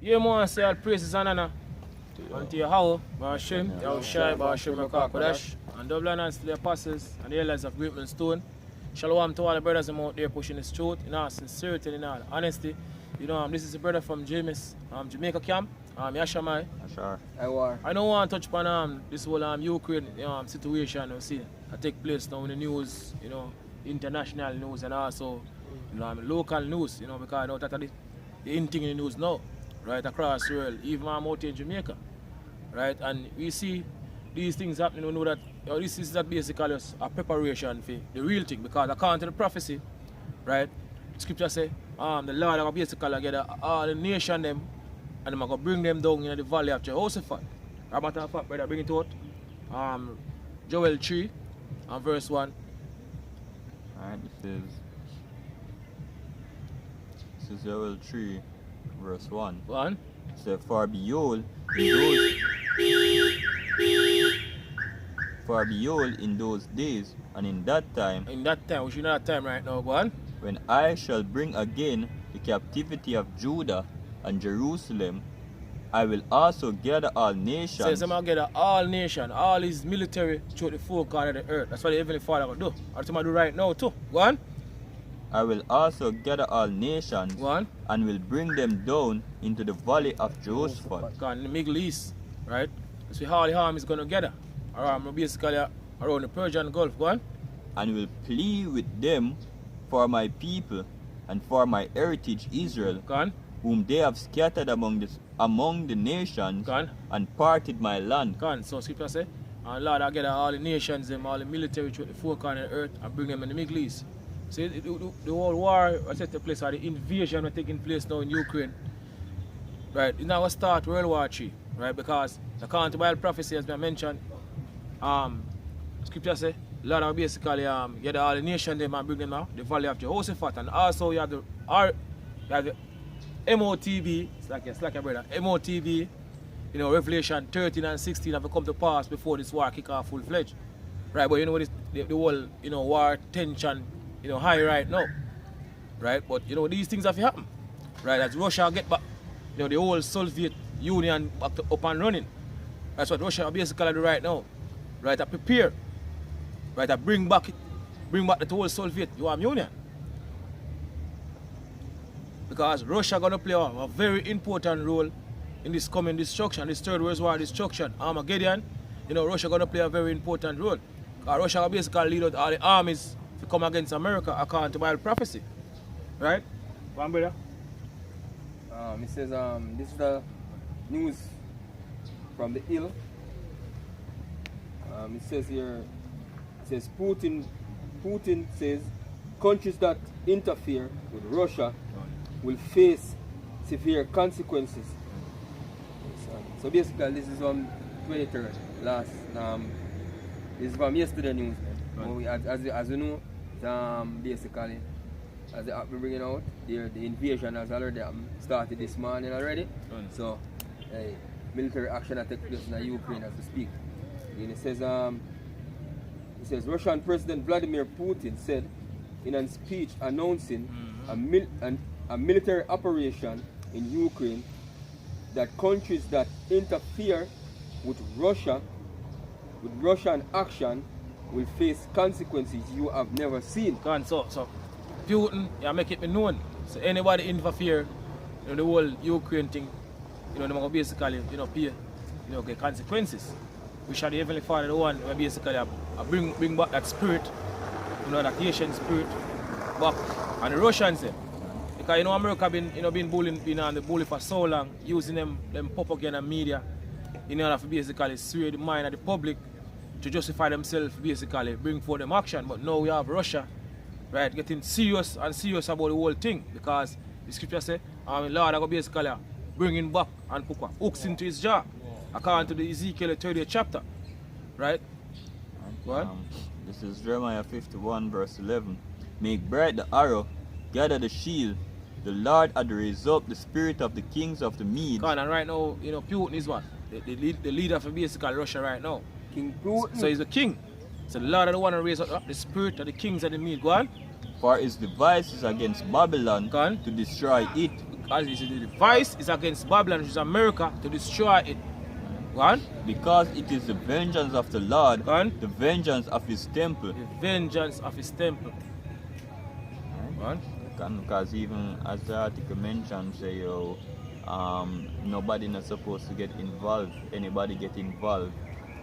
Yeah, man, say all praises and honor unto Yahweh, Barashim, Yahushai, Barashim, Kodash, and double honors to the apostles and the elders of Great Millstone. Shalom to all the brothers out there pushing this truth in all sincerity and in all honesty. You know, this is a brother from James, Jamaica camp, Yashamai. I don't want to touch upon this whole Ukraine situation you see that take place now in the news, you know, international news and also local news, you know, because I know that the in thing in the news now, right across the world, even out in Jamaica, right? And we see these things happening, we know that this is that basically just a preparation for the real thing, because according to the prophecy, right, scripture say, the Lord will basically get all the nation them and I'm going to bring them down in the valley of Jehoshaphat. As a matter of fact, brother, bring it out. Joel 3 and verse 1. Alright, this is Joel 3 verse 1. 1. It says, For behold, in those days and in that time, we should know that time right now, go on. when I shall bring again the captivity of Judah and Jerusalem, I will also gather all nations. Says I'm going to gather all nations, all his military through the four corners of the earth. That's what the Heavenly Father will do. That's what I'm do right now too. Go on. I will also gather all nations. Go on. And will bring them down into the valley of Jehoshaphat. Go on, in the Middle East, right? That's where all the harm is going to gather. Around basically around the Persian Gulf. Go on. And will plead with them for my people and for my heritage Israel. Go on. Whom they have scattered among the nations and parted my land. So scripture say, and Lord, I gather all the nations, them, all the military through the four corners of the earth and bring them in the Middle East. See, the whole war was taking place, or the invasion was taking place now in Ukraine. Right, it's now going to start World War III, right? Because according to Bible prophecy, as I mentioned, scripture say, Lord will basically gather all the nations them and bring them out, the valley of Jehoshaphat, and also you have the MOTV, it's like a brother, MOTV, you know, Revelation 13 and 16 have come to pass before this war kick off full-fledged. Right, but you know, the whole, you know, war tension, you know, high right now. Right, but you know, these things have to happen. Right, as Russia get back, you know, the whole Soviet Union back to up and running. That's what Russia basically do right now. Right, to prepare. Right, to bring back the whole Soviet Union. Because Russia going to play a very important role in this coming destruction, this third world war destruction, Armageddon. You know, Russia going to play a very important role. Because Russia will basically lead out all the armies to come against America according to Bible prophecy. Right? One brother? It says, this is the news from the Hill. It says here, it says Putin says countries that interfere with Russia will face severe consequences. So basically, this is from 23rd last. This is from yesterday news. As you know, basically, as they have been bringing out, the invasion has already started this morning already. So, military action that takes place in Ukraine as we speak. And it says Russian President Vladimir Putin said in a speech announcing a military operation in Ukraine that countries that interfere with Russian action will face consequences you have never seen. So Putin, you make it known. So anybody interfere in the whole Ukraine thing, you know, they're going to basically, you know, pay, you know, get consequences. We shall the Heavenly Father the one who basically bring back that spirit, you know, that Haitian spirit back. And the Russians there. Because you know America been bullying on the bully for so long, using them propaganda media in order to basically sway the mind of the public to justify themselves, basically bring forth them action. But now we have Russia, right, getting serious about the whole thing, because the scripture say, Lord I go basically bring him back and put hooks into his jaw, according to the Ezekiel 30th chapter, right? This is Jeremiah 51 verse 11. Make bright the arrow, gather the shield. The Lord had raised up the spirit of the kings of the Medes. And right now, you know, Putin is what? The leader for basically Russia right now. King Putin. So he's the king. So the Lord don't want to raise up the spirit of the kings of the Medes. Go on. For his devices against Babylon to destroy it. as you see, the device is against Babylon, which is America, to destroy it. Go on. Because it is the vengeance of the Lord, Go on. the vengeance of his temple. The vengeance of his temple. Go on. Because even as the article mentions, say, nobody not supposed to get involved. Anybody get involved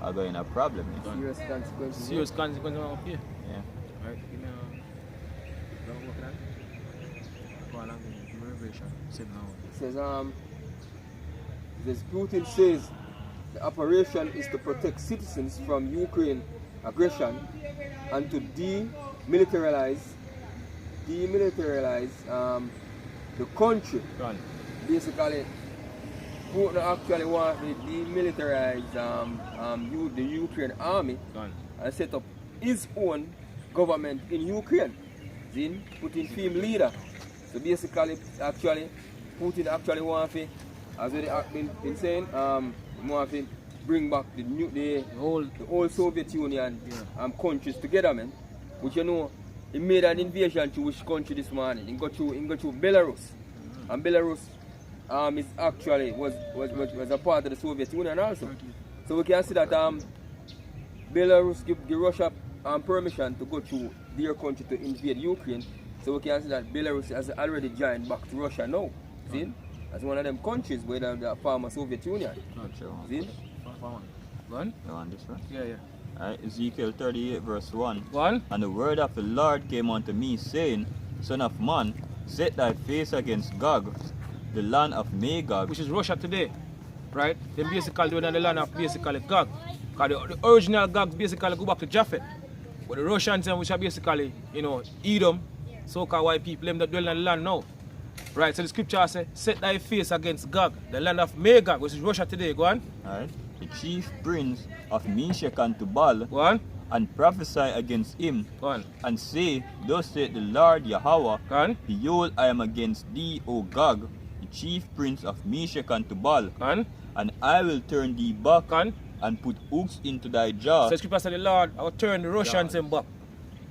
are going to have a problem. Serious consequences. Serious consequences up here. Yeah. Right, give me a don't work that. Go on, give me a revelation. Sit now. It says, this Putin says the operation is to protect citizens from Ukraine aggression and to demilitarize the country. Go on. Basically, Putin actually wants to demilitarize the Ukraine army Go on. and set up his own government in Ukraine. Then Putin film leader. So basically, Putin actually wants to, as we have been saying, want to bring back the whole Soviet Union countries together, man. Which you know, he made an invasion to which country this morning? He got through Belarus, and Belarus is actually was a part of the Soviet Union also. So we can see that Belarus give Russia permission to go through their country to invade Ukraine. So we can see that Belarus has already joined back to Russia now. See? As one of them countries where the former Soviet Union. See? Go on. You want this one? Yeah. Alright, Ezekiel 38 verse 1. Go on. And the word of the Lord came unto me, saying, Son of man, set thy face against Gog, the land of Magog. Which is Russia today. Right? They basically doing the land of basically Gog. Because the original Gog basically go back to Japheth. But the Russians, which are basically, Edom, so-called white people, them that dwell in the land now. Right, so the scripture says, set thy face against Gog, the land of Magog, which is Russia today. Go on. Alright. The chief prince of Meshach and Tubal, Go on. and prophesy against him, Go on. and say, Thus saith the Lord Yahweh, Go on. Behold, I am against thee, O Gog, the chief prince of Meshach and Tubal, Go on. and I will turn thee back, Go on. and put hooks into thy jaw. So the scripture says the Lord, I will turn the Russians them back.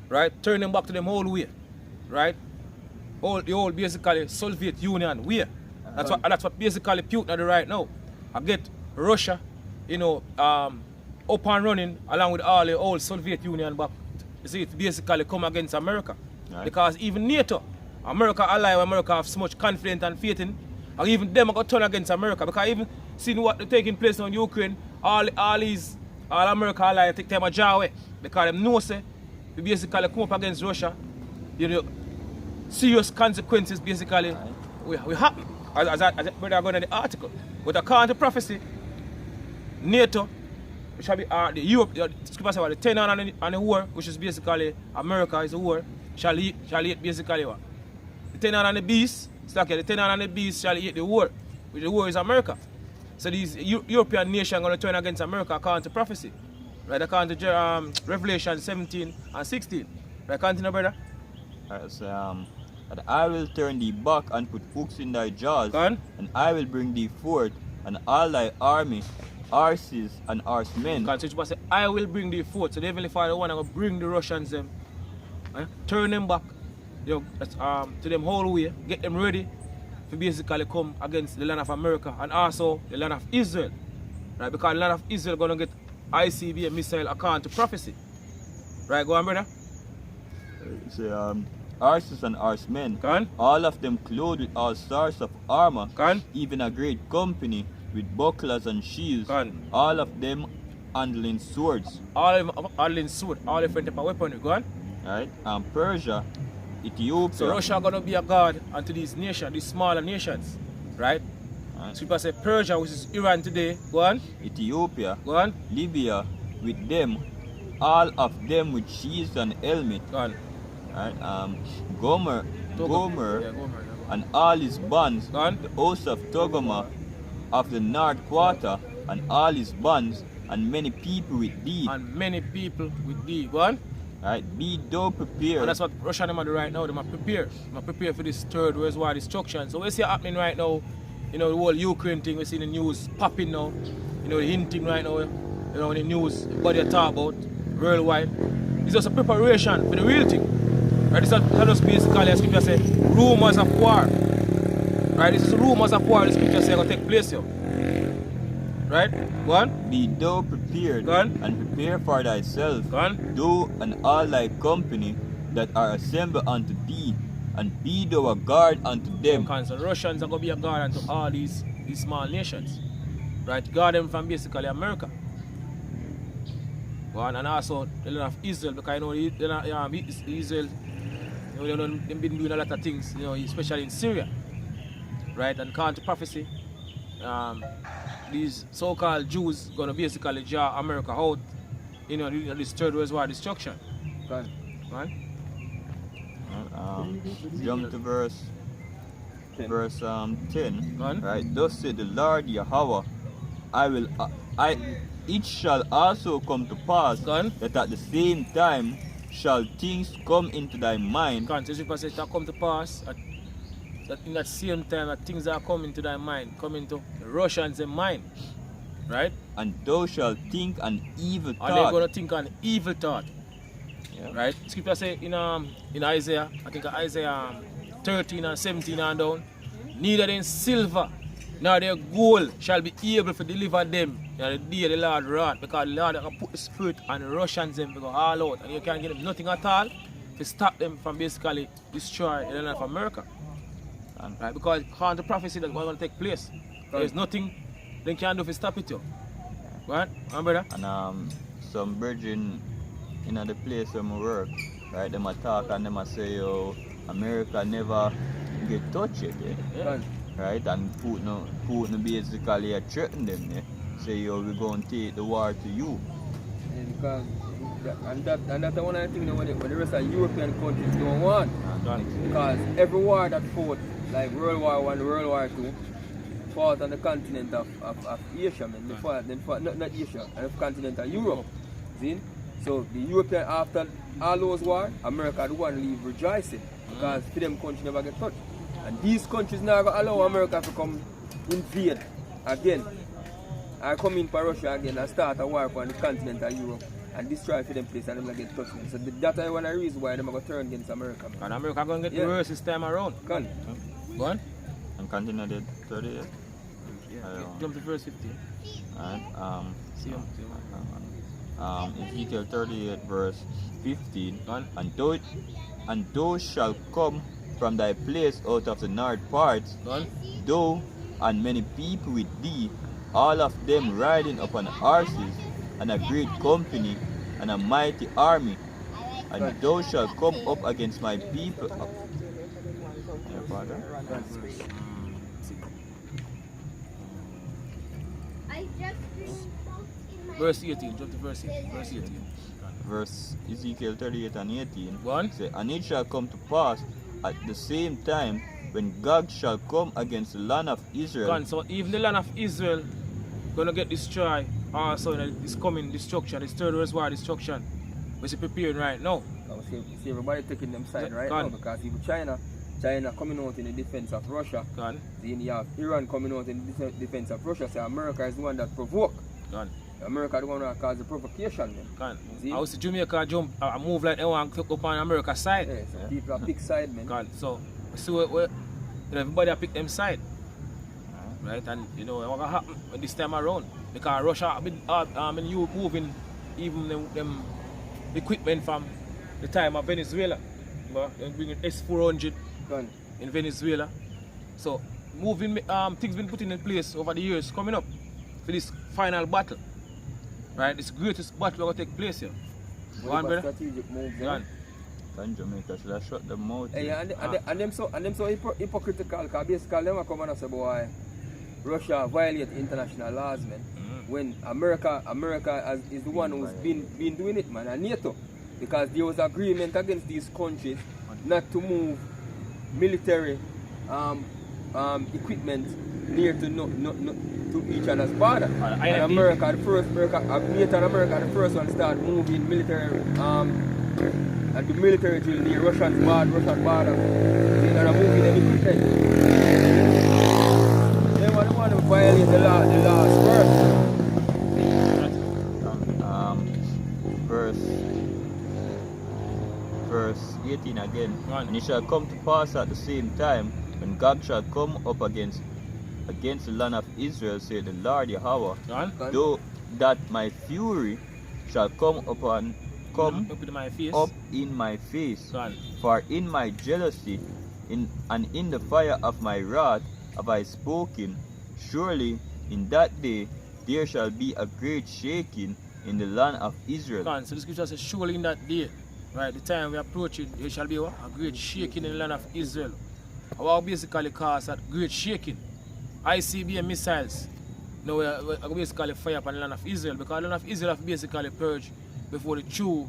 Right? Turn them back to them whole way. Right? The whole basically Soviet Union way. That's what basically Putin are right now. I get Russia, up and running along with all the old Soviet Union back. You see, it basically come against America. Right. Because even NATO, America ally, America have so much confidence and faith in, and even them are going to turn against America. Because even seeing what is taking place now in Ukraine, all America ally take them a jaw away. Because them know say, we basically come up against Russia, serious consequences basically we happen. As I go in the article. But according to prophecy, NATO, which shall be the Europe, the scripture says the 10 and the war, which is basically America is the war, shall eat basically what? The 10 and the beast, it's like the 10 and the beast shall eat the war, which the war is America. So these European nations are going to turn against America according to prophecy. Right, according to Revelation 17 and 16. Right, continue, brother. Alright, so, and I will turn thee back and put hooks in thy jaws, Go on. and I will bring thee forth, and all thy army, horses and horsemen. Because the scripture says, I will bring thee forth. So the Heavenly Father want to bring the Russians them, turn them back, to them whole way, get them ready to basically come against the land of America and also the land of Israel. Right? Because the land of Israel is going to get ICBM missile according to prophecy. Right, go on, brother. So, horses and horsemen, Go on. all of them clothed with all sorts of armor, Go on. even a great company with bucklers and shields, Go on. all of them handling swords. All of them handling sword, all different type of weaponry. Go on. Right? And Persia, Ethiopia, So Russia going to be a god unto these nations, these smaller nations. Right? right? Scripture says Persia, which is Iran today. Go on. Ethiopia, Go on. Libya, with them, all of them with shields and helmet. Go on. Right? Gomer, Yeah, Gomer. and all his bands, Go on. the host of Togoma of the north quarter, and all his bands, and many people with thee. And many people with thee. Go on. Right? Be thou prepared. And that's what Russia them are doing right now. They are prepare. They are prepare for this third World War destruction. So we see happening right now, the whole Ukraine thing, we see the news popping now. The hinting right now, in the news, what they talk about worldwide. It's just a preparation for the real thing. Right? It's not just basically, as people say, rumors of war. Right, this is rumors of war the scripture say going to take place here. Right? Go on. Be thou prepared, Go on. and prepare for thyself, Go on. thou and all thy company that are assembled unto thee, and be thou a guard unto them. Because the Russians are going to be a guard unto all these small nations. Right? Guard them from basically America. Go on. And also the land of Israel, because you know Israel, you know, they've been doing a lot of things, you know, especially in Syria. Right? And according to prophecy, these so-called Jews going to basically jar America out, you know, this third world war destruction. Right. Right? Jump to verse 10. Go on. Right, thus said the Lord Yahweh, it shall also come to pass Go on. that at the same time shall things come into thy mind, Can't as if I say it come to pass that in that same time that things are coming to thy mind, coming to the Russians' mind. Right? and thou shalt think an evil And they're thought. gonna think an evil thought. Yeah. Right? Scripture say in Isaiah, I think Isaiah 13 and 17 and down, neither in silver nor their gold shall be able to deliver them in the day of the Lord wrath, because the Lord can put the spirit on the Russians them to go all out, and you can't give them nothing at all to stop them from basically destroy the land of America. Right? Because according to prophecy that's going to take place, there's nothing they can do to stop it. Right? Brother? And some brethren in the place where I work, right, them a talk and them a say, yo, America never get touched yet, Yeah. right? And Putin basically threaten them, say, yo, we're going to take the war to you. Because that's one of the things when the rest of European countries don't want. Because every war that fought, like World War I, World War II, fought on the continent of Asia, man. They fought not Asia, on the continent of Europe. See? So the European, after all those wars, America the one leave rejoicing. Because for them countries never get touched. And these countries now going to allow America to come invade again. I come in for Russia again and start a war on the continent of Europe and destroy for them place and them not get touched. So that's one of the reasons why them are going to turn against America. Man. And America going to get the worst this time around. Can. Go on. And continue the 38. Jump to verse 15. Right, See you. Ezekiel 38 verse 15. Go on. And thou shalt come from thy place out of the north parts, Go on. thou and many people with thee, all of them riding upon horses, and a great company, and a mighty army. And Right. thou shalt come up against my people. Yeah, Father? Verse 18. Jump to verse 18. Verse 18. Verse Ezekiel 38 and 18. Go on. Say, and it shall come to pass at the same time when Gog shall come against the land of Israel. Go on. So even the land of Israel gonna get destroyed also in this coming destruction, this third world war destruction, which is preparing right now. See everybody taking them side right Go now on. because even China coming out in the defense of Russia. Go on. Then you have Iran coming out in the defense of Russia. So America is the one that provoked. Go on. America the one that caused the provocation. Man. Go on. See? I see Jamaica jump move like they want to up on America's side. Yeah, so people are pick side, man. Go on. So everybody pick them side. Right? And you know what gonna happen this time around. Because Russia have been moving even them equipment from the time of Venezuela. They're bringing S-400 Gun. in Venezuela. So moving things been put in place over the years coming up for this final battle. Right? This greatest battle will take place here. Go on, brother. Strategic moves. Go on. And Jamaica should have shut them out. Hey, and them so hypocritical because basically them are coming and say, boy, Russia violate international laws, man. When America is the one who's been doing it, man, and NATO, because there was agreement against these countries not to move military equipment near to each other's border. And America, NATO and America, the first one start moving military and the military drill near Russian border. They are moving them equipment. They want to violate the laws first. Verse 18 again. Right. And it shall come to pass at the same time when Gog shall come up against the land of Israel, said the Lord Yahweh, Gone. though that my fury shall come Up in my face. up in my face, Gone. for in my jealousy and in the fire of my wrath have I spoken. Surely in that day there shall be a great shaking in the land of Israel. Gone. So the scripture says, surely in that day, right, the time we approach it, there shall be what? A great shaking in the land of Israel. What basically cause that great shaking? ICBM missiles. Now we basically fire upon the land of Israel, because the land of Israel have basically purged before the true,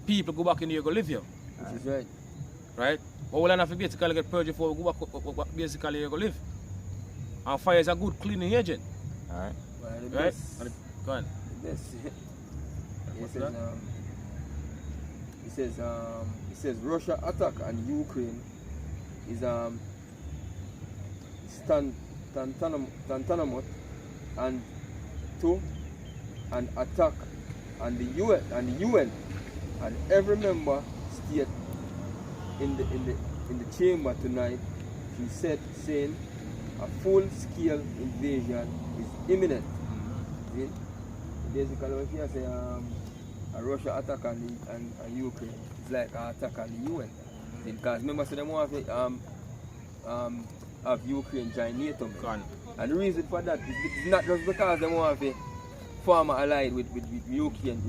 people go back in there go live here. Which is right. Right? But we land have to basically get purged before we go back basically go live. And fire is a good cleaning agent. Alright. Well, the Right? best- Go on. the best. What's It that? It says Russia attack on Ukraine is tantamount and to an attack on the UN and every member state in the chamber tonight. She said, saying a full-scale invasion is imminent. See? Basically, if you say a Russia attack on Ukraine, it's like an attack on the UN. Because remember, so they want to have Ukraine join NATO. Go on. And the reason for that is not just because they want to form an ally with Ukraine,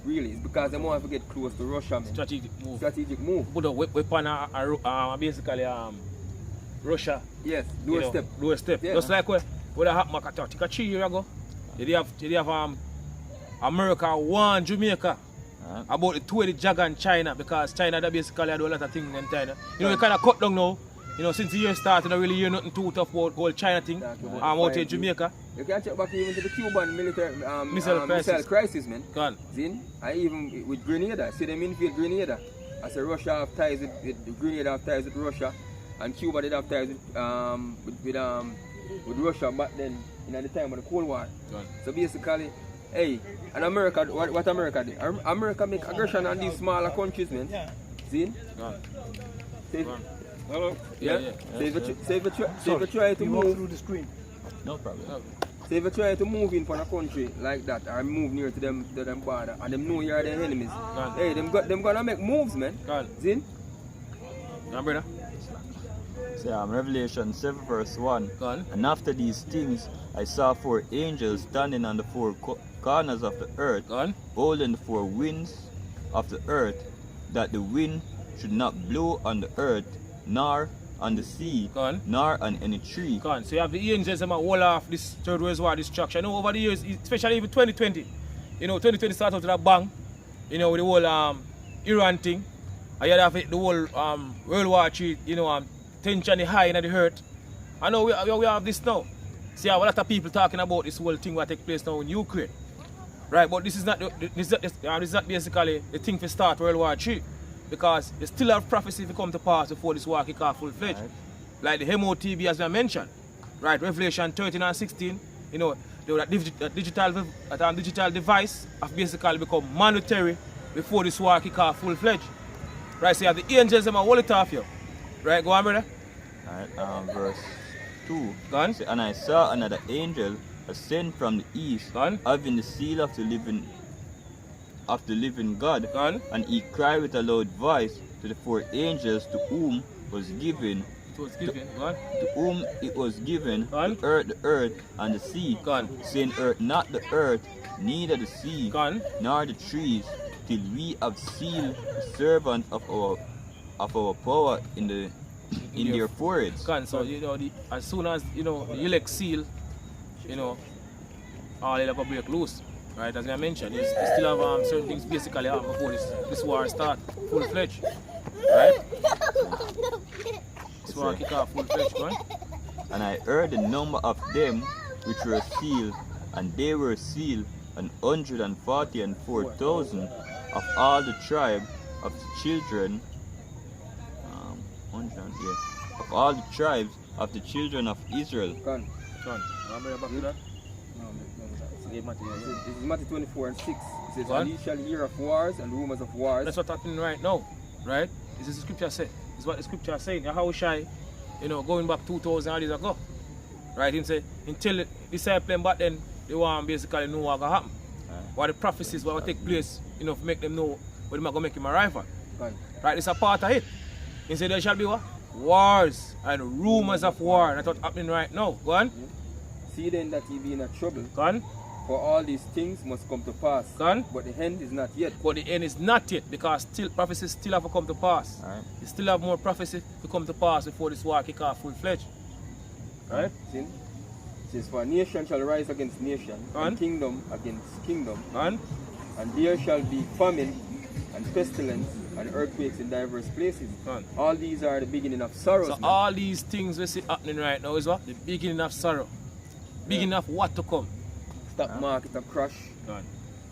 really. It's because they want to get close to Russia. Man. Strategic move. Put a weapon basically Russia. Yes, doorstep. Doorstep. Yeah. Just like what happened a 3 years ago. They have America warned Jamaica about the two of the Jagan China, because China that basically do a lot of things in China. They kind of cut down now. Since the year started, I don't really hear nothing too tough about the whole China thing. Out in Jamaica. You can check back even to the Cuban military Missile crisis, man. Gone. Zin, I even with Grenada, see them invade Grenada. I said Russia have ties with Grenada have ties with Russia, and Cuba did have ties with Russia back then in the time of the Cold War. Gone. So basically, hey, and America, what America did? America make aggression on these smaller countries, man. Zin, Gone. say, Gone. Hello. Yeah. say if you try to You walk move. through the screen. No problem. So if you try to move in from a country like that or move near to them border and them know you're their enemies, Gone. hey, them gonna make moves, man. Gone. Zin? Gone, brother. So, Revelation 7 verse 1. Gone. And after these things I saw 4 angels standing on the 4 corners of the earth, Gone. holding the 4 winds of the earth, that the wind should not blow on the earth, nor on the sea, Gone. nor on any tree. Gone. So you have the angels them wall off this third world war destruction. Over the years, especially even 2020, 2020 started with a bang, with the whole Iran thing. And you have the whole World War III, tension high in the earth. I know we have this now. See, a lot of people talking about this whole thing what take place now in Ukraine. Right, but this is not basically the thing to start World War III. Because they still have prophecy to come to pass before this war kick off full-fledged. Right. Like the MOTB as I mentioned. Right, Revelation 13 and 16, that digital device have basically become mandatory before this war kick off full-fledged. Right, so you have the angels them hold it off here. Right, go on, brother. Alright, verse 2. Go on. Say, and I saw another angel ascend from the east, Go on. having the seal of the living God, Go on. and he cried with a loud voice to the 4 angels to whom was given, Go on. to whom it was given, Go on. the earth and the sea, Go on. saying, earth not the earth, neither the sea, Go on. nor the trees, till we have sealed the servant of our power in their foreheads. Go on. So, as soon as, the elect seal, all it will break loose. Right, as I mentioned, you still have certain things basically happen before this war start full-fledged. Right? This war kick off full-fledged, go on. And I heard the number of them which were sealed, and they were sealed 144,000 of all the tribe of the children, of all the tribes of the children of Israel. Gone. Go on. Remember back to that? This is Matthew 24 and 6. It says, What? and ye shall hear of wars and rumors of wars. That's what's happening right now. Right? This is the scripture said. is what the scripture is saying. Yahushua, going back 2,000 years ago. Right? He say, until the disciples back then, they want basically know what going to happen. What the prophecies, what will take place, to make them know what they're going to make him a rival. Right? It's a part of it. He said there shall be what? Wars and rumors of war. That's what's happening right now. Go on. See then that he be in a trouble. Go on. For all these things must come to pass. Go on. But the end is not yet. But the end is not yet, because still prophecies still have to come to pass. Right. You still have more prophecy to come to pass before this war kick off full-fledged. Right? See? It says, for nation shall rise against nation, and kingdom against kingdom. And there shall be famine and pestilence and earthquakes in diverse places. All these are the beginning of sorrows. So all these things we see happening right now is what? The beginning of sorrow. Beginning of what to come. Stock market a crash.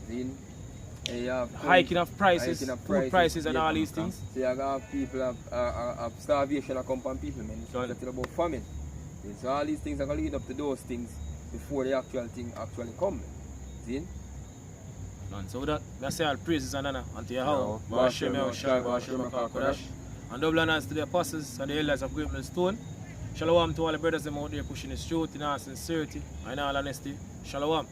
Then you have hiking of prices, food prices and all these things. So you have people have starvation that come from people, man. It's talking about famine. So all these things are going to lead up to those things before the actual thing actually come. See? So that's all praises and honor unto Yahweh. Ba'ashem Yahushai, Ba'ashem HaKadosh. And double honors to the apostles and the elders of Great Millstone. Shalom to all the brothers out there pushing the truth in all sincerity and in all honesty. Shalom.